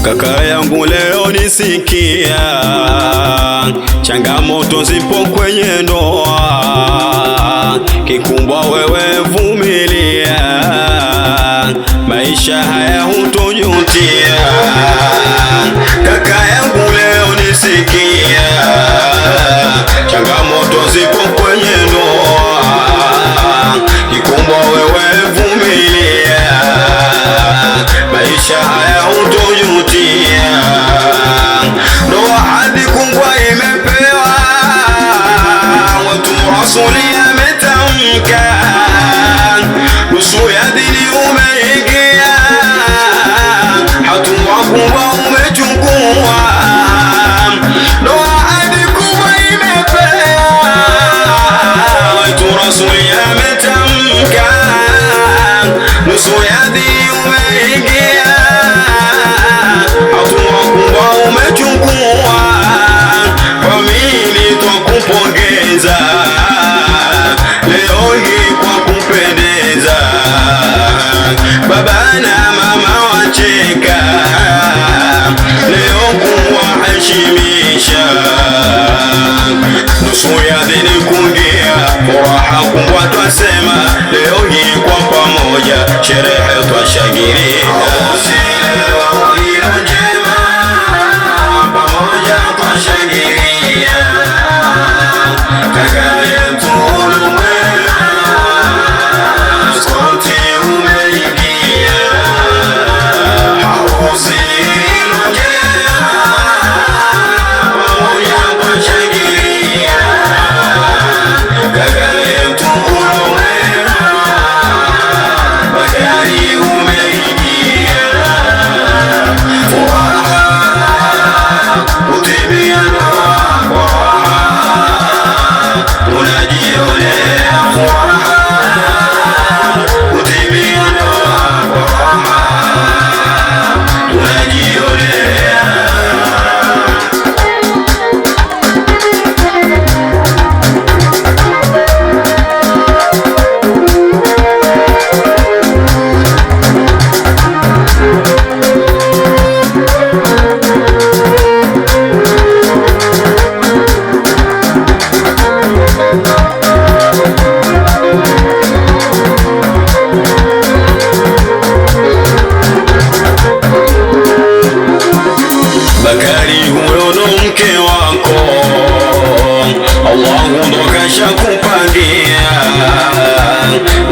Kaka yangu leo nisikia, changamoto zipo kwenye ndoa, kikubwa wewe vumilia, maisha haya hutojutia. Kaka yangu leo nisikia, changamoto zipo kwenye ndoa, kikubwa wewe vumilia, maisha haya hutojutia. Ndoa hadi kubwa imepewa, watu rasuli ametamka, nusu ya dini umeingia, hatua kubwa umechukua. Ndoa hadi kubwa imepewa, watu rasuli ametamka, nusu ya dini umeingia, hatua kubwa umechukua. Famili twakupongeza leo hii kwa kupendeza, baba na mama wacheka leo kuwaheshimisha, nusu ya dini kuingia, furaha kubwa twasema leo hii kwa pamoja, sherehe twashangilia.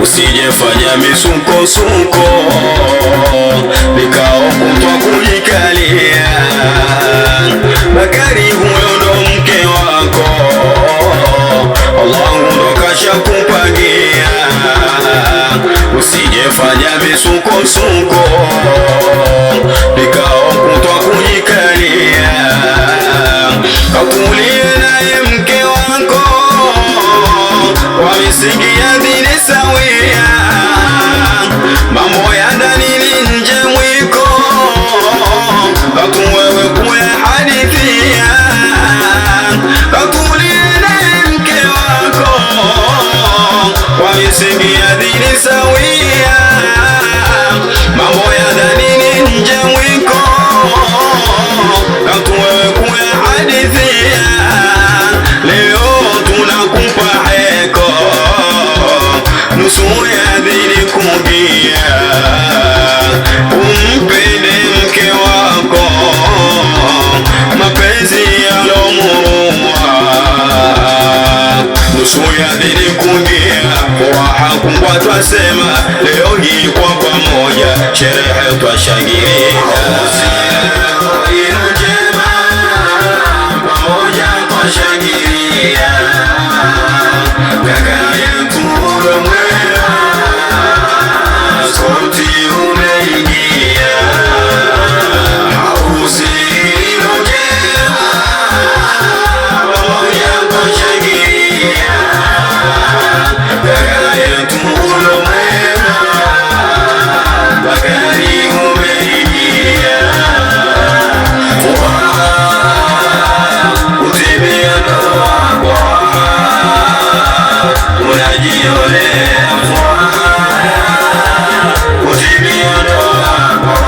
Usijefanya misukosuko vikao kutwa kujikalia, Bakari huyo ndo mke misingi ya dini sawia, mambo ya dini nje mwiko, katuwewe kuya hadithia. Leo tunakupa heko, nusu ya dini kugia, umpende mke wako mapenzi yalomurua. Nusu ya dini kugia, furaha kubwa twasema, leo hii kwa pamoja sherehe twashangilia. Ino njema pamoja twashangilia, kaka yetu umemwela, sauti umeingia. Harusi ino njema pamoja twashangilia, kaka yetu umemwela, bagari umeingia. Kutibia ndoa kwa unajionea furaha, kutibia ndoa kwa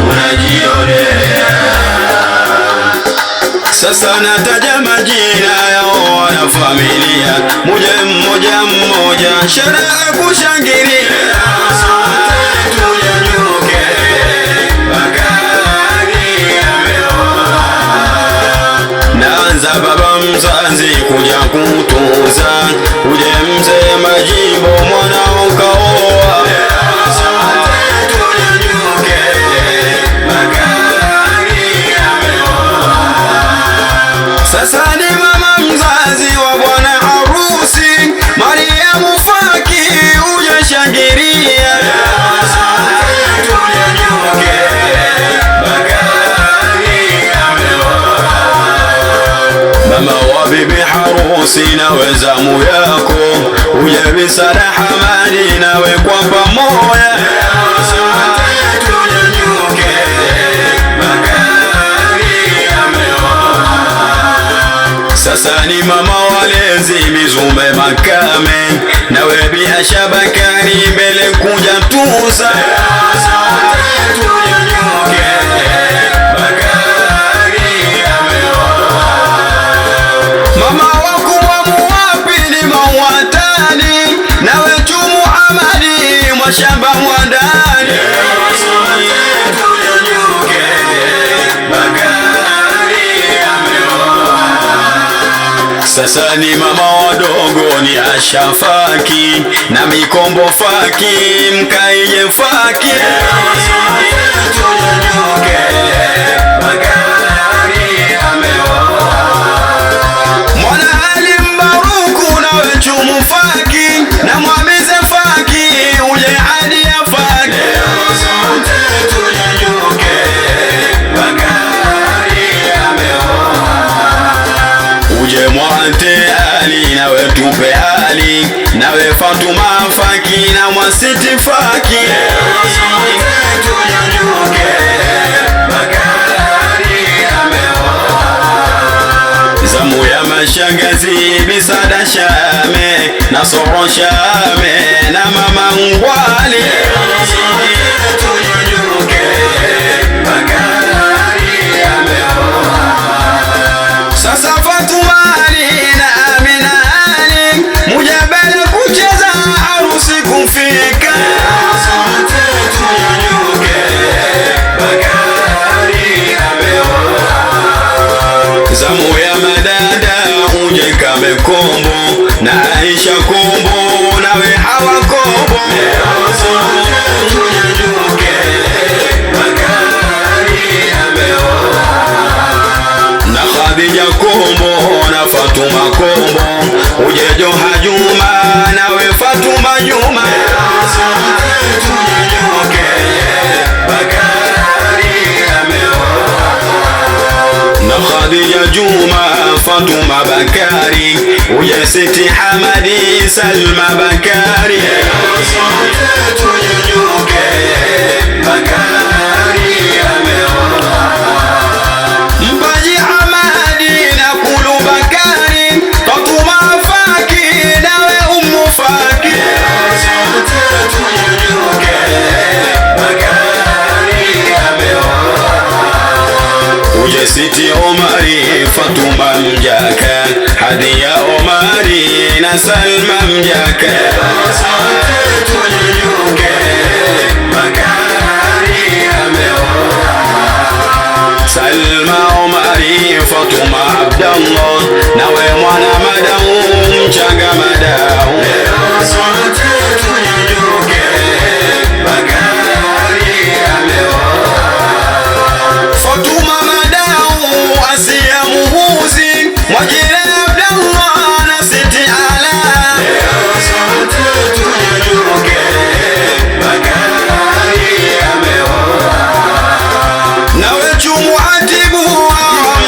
unajionea. Sasa nataja majina yao wanafamilia, mmoja mmoja, sherehe kushangilia. Tunyanyuke, bagari ameoa. Naanza baba mzazi kuja kutunza, uje mzee Majibo mwanao kaoa. Tunyanyuke, bagari ameoa. Sasa ni mama mzazi wa bwana harusi, Mariamu Faki, uje shangilia. Tunyanyuke, bagari ameoa. Mama wa bibi harusi, nawe zamu yako, uje Bisara Hamadi, nawe kwa pamoja. Tunyanyuke, bagari ameoa. Sasa ni mama walezi Mizume Makame, nawe Biasha Bakari, mbele kuja tuza. Tunyanyuke, bagari ameoa. Mama wakuwa muwapi ni mawatani, nawe Chumu Hamadi, mwashamba mwandani. Tunyanyuke, bagari ameoa. Sasa ni mama wadogo ni Asha Faki, na Mikombo Faki, Mkaije Faki. Tunyanyuke, bagari ameoa. Mwana Ali Mbaruku, nawe Chumu Faki, na Mwamize Faki, uje hadi ya Faki. Tunyanyuke, bagari ameoa. Uje Mwante Ali, nawe Tupe Ali, nawe Fatuma Faki, na Mwasiti Faki. Tunyanyuke, bagari ameoa. Zamu ya mashangazi Bisada Shame, na Soro Shame, na mama Ngwali. Tunyanyuke, bagari ameoa. Sasa Fatuma Ali na Amina Ali, mujabele kucheza harusi kufika. Tunyanyuke, bagari ameoa. Zamu ya madada uje Kame Kombo, na Aisha Kombo, nawe Hawa Kombo. Tunyanyuke, bagari ameoa. Na Khadija Kombo, na Fatuma Kombo, uje Joha Juma, nawe Fatuma Juma. Tunyanyuke, bagari ameoa. Na Khadija Juma, Fatuma Bakari, uje Siti Hamadi, Salma Bakari. Tunyanyuke, bagari ameoa. Mpaji Hamadi na Kulu Bakari, Fatuma Faki, nawe Siti Omari, Fatuma mjaka, Hadia Omari na Salma mjaka. Sote tunyanyuke, Bakari ameoa. Salma Omari, Fatuma Abdallah, nawe mwana madau mchanga madau. Sote tunyanyuke, Bakari ameoa. Fatuma madau, Asia muhuzi, Mwajire Abdallah na Siti Ala. Sote tunyanyuke, Bakari ameoa. Nawe chumu atibu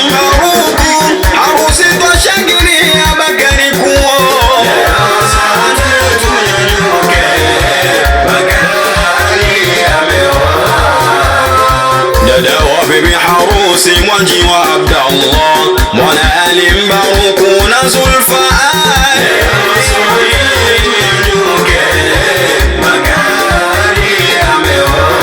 Mbaruku, harusi twashangilia Bakari kuoa. Sote tunyanyuke, Bakari ameoa. Dada wa bibi harusi Mwanji wa Abdallah, mwana Ali Mbaruku na Zulfa Ali. Tunyanyuke, Bakari ameoa.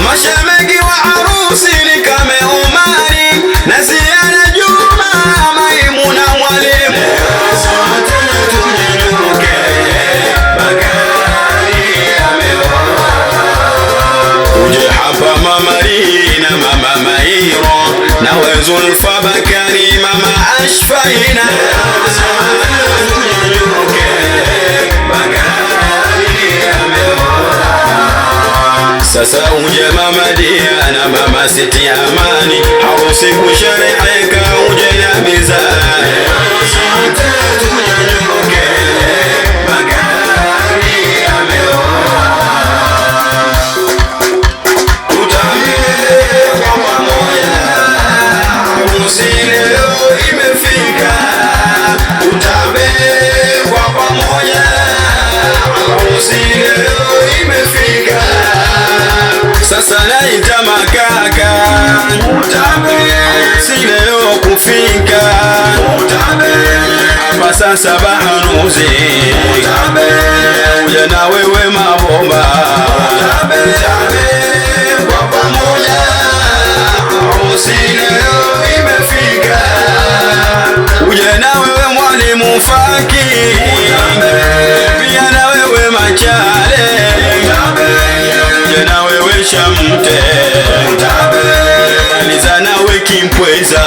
Mashemeji wa harusi ni Kame Omari na Ziana Juma, Maimuna Mwalimu. Sote tunyanyuke, Bakari ameoa. Uje hapa Mama Rina, Mama Mairo, nawe Zulfa Bakari, Mama Ashfaina. Sote tunyanyuke, Bakari ameoa. Sasa uje Mama Diana, Mama Siti Amani, harusi kushereheka, uje na mizani. Sote tunyanyuke, Bakari ameoa. Tutambe kwa pamoja, harusi leo imefika. Tutambe kwa pamoja, harusi leo imefika. Sasa naita makaka, Tutambe si leo kufika. Tutambe hapa sasa bahanuzi, Tutambe uje na wewe mabomba. Tutambe kwa pamoja, harusi leo imefika. Uje na wewe mwalimu Faki, pia na wewe Machale, uje na wewe Shamte, Aliza nawe Kimpweza.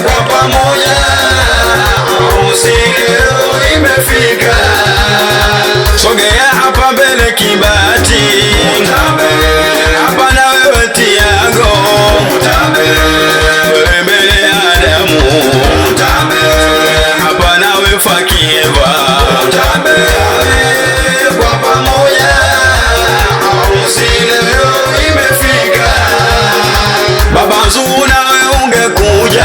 Kwa pamoja, harusi leo imefika. Sogea hapa mbele Kibati, hapa na wewe Tiago, wewe mbele Adamu, hapa nawe Fakieva. Kwa pamoja, harusi leo imefika. Baba Zuna wewe ungekuja,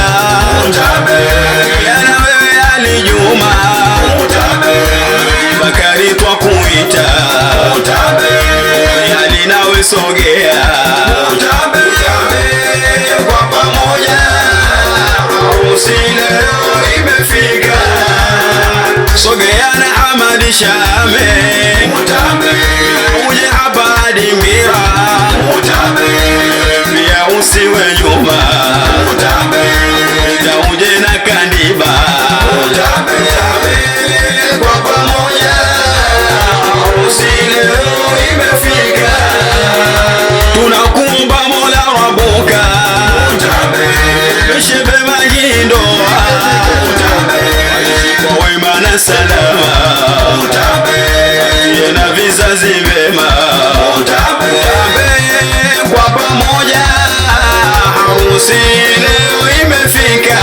yana wewe Ali Juma, Bakari twakuita, Ali nawe sogea. Kwa pamoja, harusi leo imefika. Sogea na Hamadi Shame, uje hapa Dimira, pia usiwe nyuma, uje na Kandiba. Kwa pamoja, harusi leo imefika. Tunakumba Mola Rabuka, Shebe Mahindoa, kwa wema na salama, na vizazi vema. Kwa pamoja, harusi leo imefika.